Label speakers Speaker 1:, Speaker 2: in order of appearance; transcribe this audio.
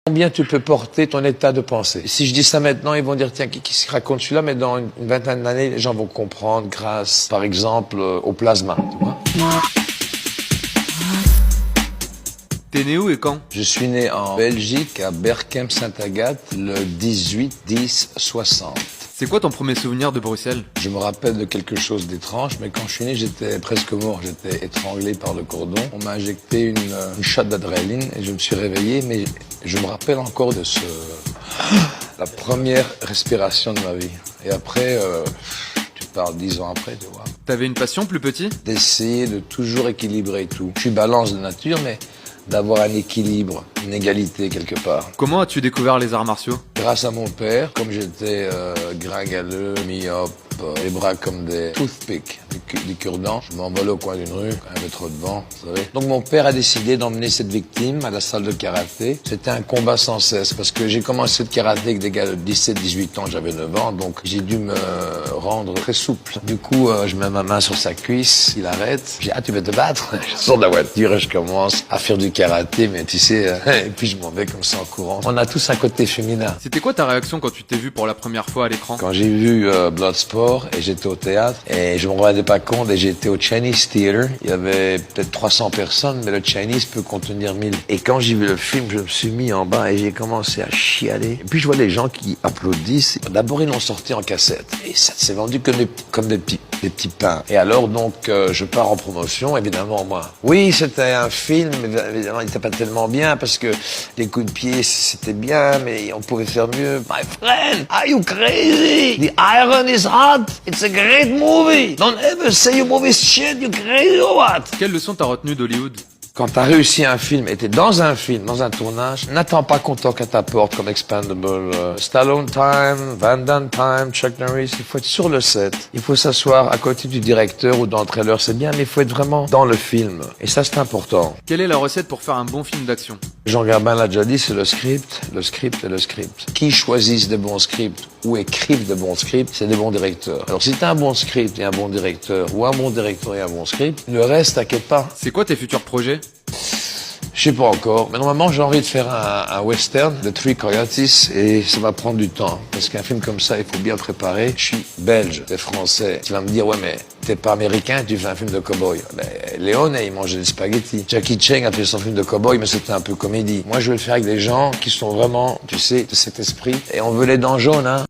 Speaker 1: Combien tu peux porter ton état de pensée? Si je dis ça maintenant, ils vont dire, tiens, qui se raconte celui-là? Mais dans une vingtaine d'années, les gens vont comprendre grâce, par exemple, au plasma, tu vois.
Speaker 2: T'es né où et quand?
Speaker 1: Je suis né en Belgique, à Berkem-Saint-Agathe, le 18-10-60.
Speaker 2: C'est quoi ton premier souvenir de Bruxelles?
Speaker 1: Je me rappelle de quelque chose d'étrange, mais quand je suis né, j'étais presque mort. J'étais étranglé par le cordon. On m'a injecté une shot d'adrénaline et je me suis réveillé, mais je me rappelle encore de la première respiration de ma vie. Et après, tu parles 10 ans après, tu vois.
Speaker 2: T'avais une passion plus petit?
Speaker 1: D'essayer de toujours équilibrer tout. Je suis balance de nature, mais d'avoir un équilibre, une égalité quelque part.
Speaker 2: Comment as-tu découvert les arts martiaux?
Speaker 1: Grâce à mon père, comme j'étais gringaleux, myope, les bras comme des toothpicks, des cure-dents, je m'envolais au coin d'une rue, quand il y avait trop de vent, vous savez. Donc mon père a décidé d'emmener cette victime à la salle de karaté. C'était un combat sans cesse, parce que j'ai commencé le karaté avec des gars de 17-18 ans, j'avais 9 ans, donc j'ai dû me rendre très souple. Du coup, je mets ma main sur sa cuisse, il arrête. Je dis, ah, tu veux te battre? Je sors de la voiture et je commence à faire du karaté, mais tu sais, et puis je m'en vais comme ça en courant. On a tous un côté féminin.
Speaker 2: C'était quoi ta réaction quand tu t'es vu pour la première fois à l'écran?
Speaker 1: Quand j'ai vu Bloodsport, et j'étais au théâtre, et je me rendais pas compte, et j'étais au Chinese Theater. Il y avait peut-être 300 personnes, mais le Chinese peut contenir 1000. Et quand j'ai vu le film, je me suis mis en bas et j'ai commencé à chialer. Et puis je vois les gens qui applaudissent. D'abord, ils l'ont sorti en cassette. Et ça s'est vendu comme des petits pains. Et alors, donc, je pars en promotion, évidemment, moi. Oui, c'était un film, évidemment, il n'était pas tellement bien, parce que les coups de pied, c'était bien, mais on pouvait faire mieux. My friend, are you crazy? The iron is hot. It's a great movie. Don't ever say your movie's shit, you crazy or what?
Speaker 2: Quelle leçon t'as retenue d'Hollywood?
Speaker 1: Quand t'as réussi un film et t'es dans un film, dans un tournage, n'attends pas qu'on toque à ta porte comme Expendable, Stallone time, Van Damme time, Chuck Norris. Il faut être sur le set. Il faut s'asseoir à côté du directeur ou dans le trailer, c'est bien, mais il faut être vraiment dans le film. Et ça, c'est important.
Speaker 2: Quelle est la recette pour faire un bon film d'action?
Speaker 1: Jean Gabin l'a déjà dit, c'est le script et le script. Qui choisissent de bons scripts ou écrivent de bons scripts, c'est des bons directeurs. Alors si t'as un bon script et un bon directeur, ou un bon directeur et un bon script, le reste, t'inquiète pas.
Speaker 2: C'est quoi tes futurs projets?
Speaker 1: Je sais pas encore, mais normalement j'ai envie de faire un western de Three Coyotes et ça va prendre du temps. Parce qu'un film comme ça, il faut bien préparer. Je suis belge, t'es français. Tu vas me dire, ouais mais t'es pas américain, tu fais un film de cow-boy. Ben, Léone, il mangeait des spaghettis. Jackie Chan a fait son film de cow-boy, mais c'était un peu comédie. Moi je veux le faire avec des gens qui sont vraiment, tu sais, de cet esprit. Et on veut les dents jaunes, hein.